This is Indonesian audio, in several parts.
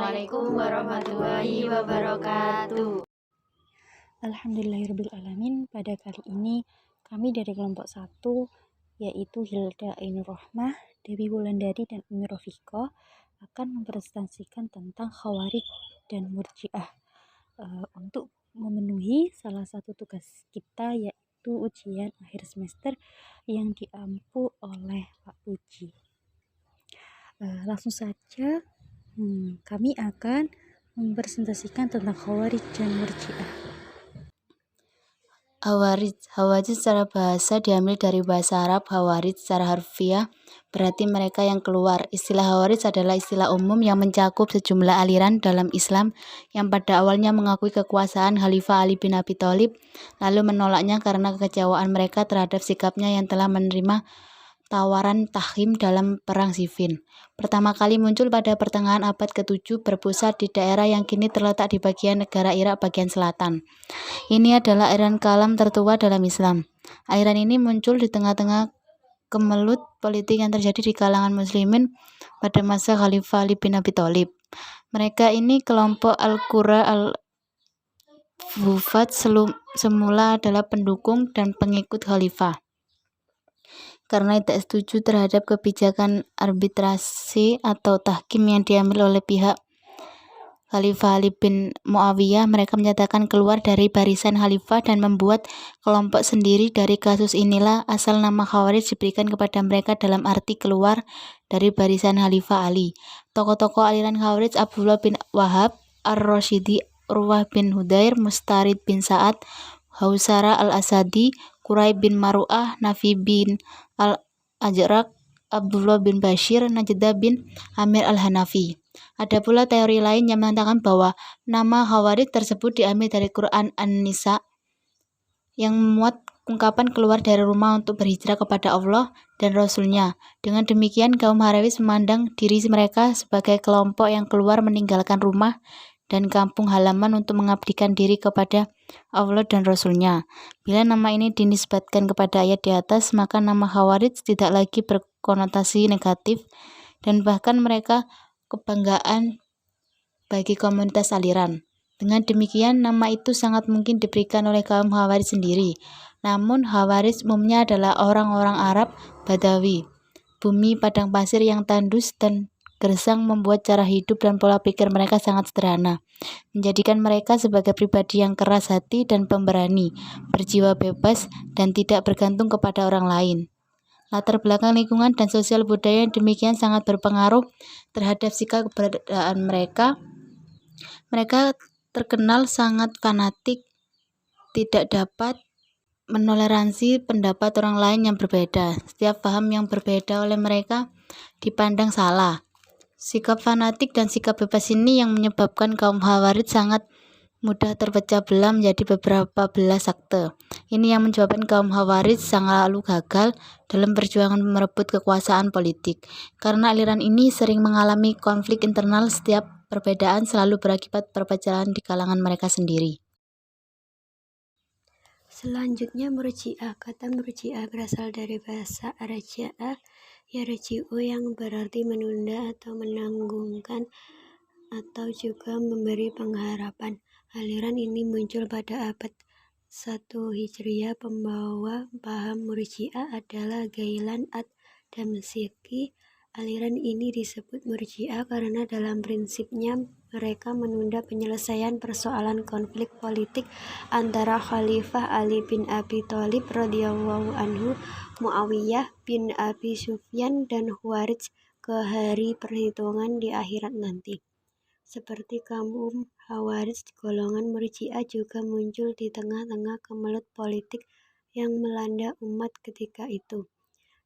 Assalamualaikum warahmatullahi wabarakatuh. Alhamdulillahirrabbilalamin. Pada kali ini kami dari kelompok 1 yaitu Hilda Ainur Rohmah, Dewi Wulandari dan Umi Rofiko akan mempresentasikan tentang Khawarij dan Murji'ah untuk memenuhi salah satu tugas kita yaitu ujian akhir semester yang diampu oleh Pak Puji. Langsung saja kami akan mempresentasikan tentang Khawarij dan Murji'ah. Khawarij secara bahasa diambil dari bahasa Arab. Khawarij secara harfiah berarti mereka yang keluar. Istilah Khawarij adalah istilah umum yang mencakup sejumlah aliran dalam Islam yang pada awalnya mengakui kekuasaan Khalifah Ali bin Abi Thalib, lalu menolaknya karena kekecewaan mereka terhadap sikapnya yang telah menerima tawaran tahkim dalam Perang Siffin. Pertama kali muncul pada pertengahan abad ke-7, berpusat di daerah yang kini terletak di bagian negara Irak bagian selatan. Ini adalah aliran kalam tertua dalam Islam. Aliran ini muncul di tengah-tengah kemelut politik yang terjadi di kalangan muslimin pada masa Khalifah Ali bin Abi Thalib. Mereka ini kelompok Al-Qurra Al-Wufat semula adalah pendukung dan pengikut Khalifah. Karena tidak setuju terhadap kebijakan arbitrasi atau tahkim yang diambil oleh pihak Khalifah Ali bin Muawiyah, mereka menyatakan keluar dari barisan Khalifah dan membuat kelompok sendiri. Dari kasus inilah asal nama Khawarij diberikan kepada mereka dalam arti keluar dari barisan Khalifah Ali. Tokoh-tokoh aliran Khawarij: Abdullah bin Wahab Ar-Rasyidi, Urwah bin Hudair, Mustarid bin Sa'ad, Hausara al-Asadi, Quraib bin Maru'ah, Nafi bin al-Ajrak, Abdullah bin Bashir, Najdah bin Amir al-Hanafi. Ada pula teori lain yang mengatakan bahwa nama Khawarij tersebut diambil dari Quran An-Nisa yang memuat ungkapan keluar dari rumah untuk berhijrah kepada Allah dan Rasul-Nya. Dengan demikian, kaum Khawarij memandang diri mereka sebagai kelompok yang keluar meninggalkan rumah dan kampung halaman untuk mengabdikan diri kepada Allah dan Rasul-Nya. Bila nama ini dinisbatkan kepada ayat di atas, maka nama Khawarij tidak lagi berkonotasi negatif dan bahkan mereka kebanggaan bagi komunitas aliran. Dengan demikian, nama itu sangat mungkin diberikan oleh kaum Khawarij sendiri. Namun, Khawarij umumnya adalah orang-orang Arab Badawi. Bumi padang pasir yang tandus dan gersang membuat cara hidup dan pola pikir mereka sangat sederhana, menjadikan mereka sebagai pribadi yang keras hati dan pemberani, berjiwa bebas, dan tidak bergantung kepada orang lain. Latar belakang lingkungan dan sosial budaya yang demikian sangat berpengaruh terhadap sikap keberadaan mereka. Mereka terkenal sangat fanatik, tidak dapat menoleransi pendapat orang lain yang berbeda. Setiap paham yang berbeda oleh mereka dipandang salah. Sikap fanatik dan sikap bebas ini yang menyebabkan kaum Khawarij sangat mudah terpecah belah menjadi beberapa belah sekte. Ini yang menyebabkan kaum Khawarij selalu gagal dalam perjuangan merebut kekuasaan politik. Karena aliran ini sering mengalami konflik internal, setiap perbedaan selalu berakibat perpecahan di kalangan mereka sendiri. Selanjutnya Murji'ah. Kata Murji'ah berasal dari bahasa Arja'ah yarji'u yang berarti menunda atau menanggungkan atau juga memberi pengharapan. Aliran ini muncul pada abad 1 Hijriah. Pembawa paham Murji'ah adalah Ghailan ad-Damsyiki. Aliran ini disebut Murji'ah karena dalam prinsipnya mereka menunda penyelesaian persoalan konflik politik antara Khalifah Ali bin Abi Thalib radhiyallahu anhu, Muawiyah bin Abi Sufyan, dan Khawarij ke hari perhitungan di akhirat nanti. Seperti kaum Khawarij, golongan Murji'ah juga muncul di tengah-tengah kemelut politik yang melanda umat ketika itu.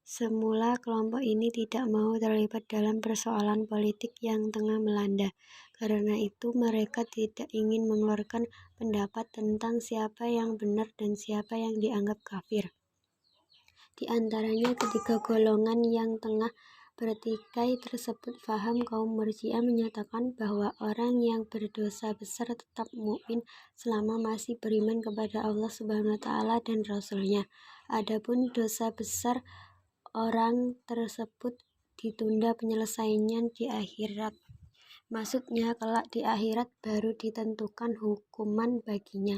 Semula kelompok ini tidak mau terlibat dalam persoalan politik yang tengah melanda. Karena itu mereka tidak ingin mengeluarkan pendapat tentang siapa yang benar dan siapa yang dianggap kafir. Di antaranya ketiga golongan yang tengah bertikai tersebut, faham kaum Murji'ah menyatakan bahwa orang yang berdosa besar tetap mukmin selama masih beriman kepada Allah Subhanahu wa taala dan Rasul-Nya. Adapun dosa besar orang tersebut ditunda penyelesaiannya di akhirat. Maksudnya kelak di akhirat baru ditentukan hukuman baginya.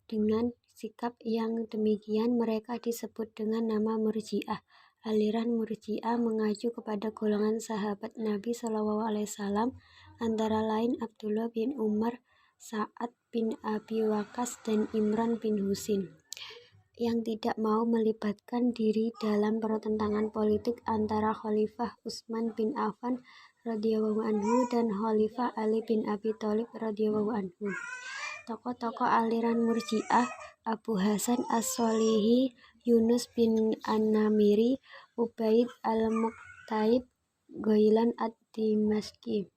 Dengan sikap yang demikian mereka disebut dengan nama Murji'ah. Aliran Murji'ah mengacu kepada golongan sahabat Nabi SAW, antara lain Abdullah bin Umar, Sa'ad bin Abi Waqqas, dan Imran bin Husain, yang tidak mau melibatkan diri dalam pertentangan politik antara Khalifah Utsman bin Affan radhiyallahu anhu dan Khalifah Ali bin Abi Thalib radhiyallahu anhu. Tokoh-tokoh aliran Murji'ah: Abu Hasan As-Shalihi, Yunus bin An-Namiri, Ubaid Al-Muqtaib, Ghailan Ad-Dimashqi.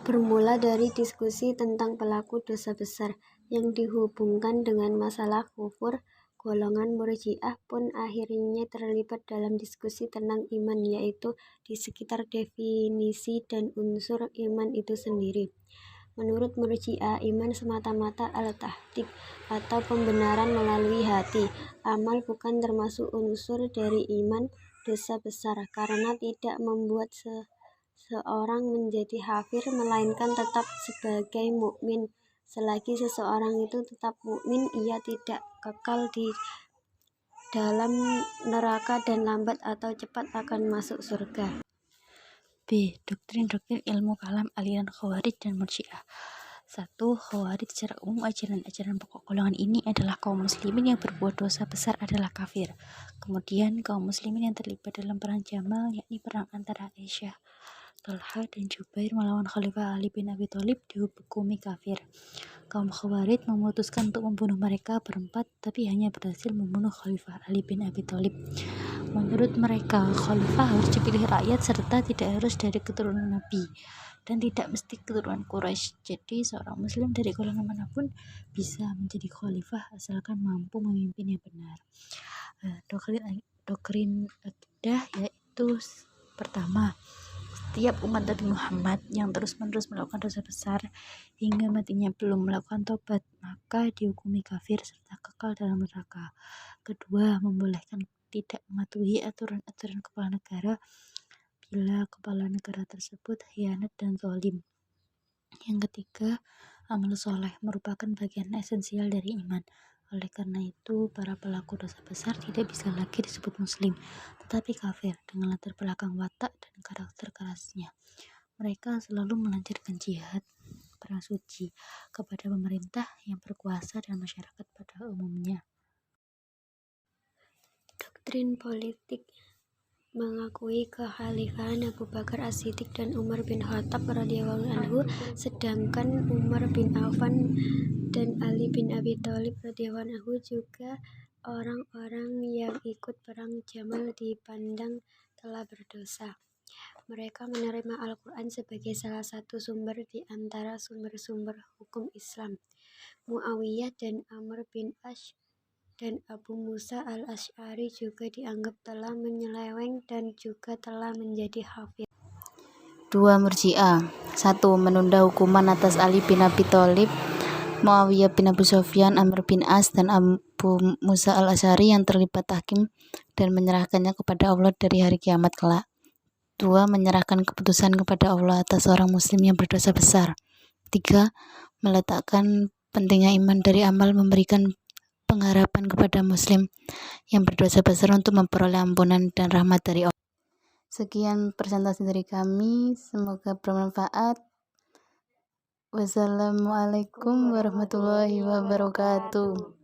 Bermula dari diskusi tentang pelaku dosa besar yang dihubungkan dengan masalah kufur, golongan Murji'ah pun akhirnya terlibat dalam diskusi tentang iman, yaitu di sekitar definisi dan unsur iman itu sendiri. Menurut Murji'ah, iman semata-mata al-tahqiq atau pembenaran melalui hati. Amal bukan termasuk unsur dari iman dosa besar karena tidak membuat seorang menjadi kafir, melainkan tetap sebagai mukmin. Selagi seseorang itu tetap mukmin, ia tidak kekal di dalam neraka dan lambat atau cepat akan masuk surga. B. Doktrin-doktrin ilmu kalam aliran Khawarij dan Murji'ah. 1. Khawarij. Secara umum ajaran-ajaran pokok golongan ini adalah kaum muslimin yang berbuat dosa besar adalah kafir. Kemudian kaum muslimin yang terlibat dalam perang Jamal, yakni perang antara Aisyah, Talha, dan Jubair melawan Khalifah Ali bin Abi Thalib, dihukumi kafir. Kaum Khawarij memutuskan untuk membunuh mereka berempat, tapi hanya berhasil membunuh Khalifah Ali bin Abi Thalib. Menurut mereka, khalifah harus dipilih rakyat serta tidak harus dari keturunan Nabi dan tidak mesti keturunan Quraisy. Jadi seorang muslim dari golongan manapun bisa menjadi khalifah asalkan mampu memimpin yang benar. Doktrin akidah yaitu: pertama, setiap umat Nabi Muhammad yang terus-menerus melakukan dosa besar hingga matinya belum melakukan tobat, maka dihukumi kafir serta kekal dalam neraka. Kedua, membolehkan tidak mematuhi aturan-aturan kepala negara bila kepala negara tersebut khianat dan zalim. Yang ketiga, amal soleh merupakan bagian esensial dari iman. Oleh karena itu, para pelaku dosa besar tidak bisa lagi disebut muslim, tetapi kafir dengan latar belakang watak dan karakter kerasnya. Mereka selalu melancarkan jihad, perang suci, kepada pemerintah yang berkuasa dan masyarakat pada umumnya. Doktrin politik mengakui kekhalifahan Abu Bakar As-Siddiq dan Umar bin Khattab radhiyallahu anhu, sedangkan Umar bin Affan dan Ali bin Abi Thalib radhiyallahu anhu juga orang-orang yang ikut perang Jamal dipandang telah berdosa. Mereka menerima Al-Quran sebagai salah satu sumber di antara sumber-sumber hukum Islam. Muawiyah dan Amr bin As dan Abu Musa al-Asy'ari juga dianggap telah menyeleweng dan juga telah menjadi kafir. 2. Murji'ah. 1. Menunda hukuman atas Ali bin Abi Thalib, Muawiyah bin Abu Sufyan, Amr bin As, dan Abu Musa al-Asy'ari yang terlibat tahkim dan menyerahkannya kepada Allah dari hari kiamat kelak. 2. Menyerahkan keputusan kepada Allah atas seorang muslim yang berdosa besar. 3. Meletakkan pentingnya iman dari amal, memberikan pengharapan kepada muslim yang berdosa besar untuk memperoleh ampunan dan rahmat dari Allah. Sekian presentasi dari kami, semoga bermanfaat. Wassalamualaikum warahmatullahi wabarakatuh.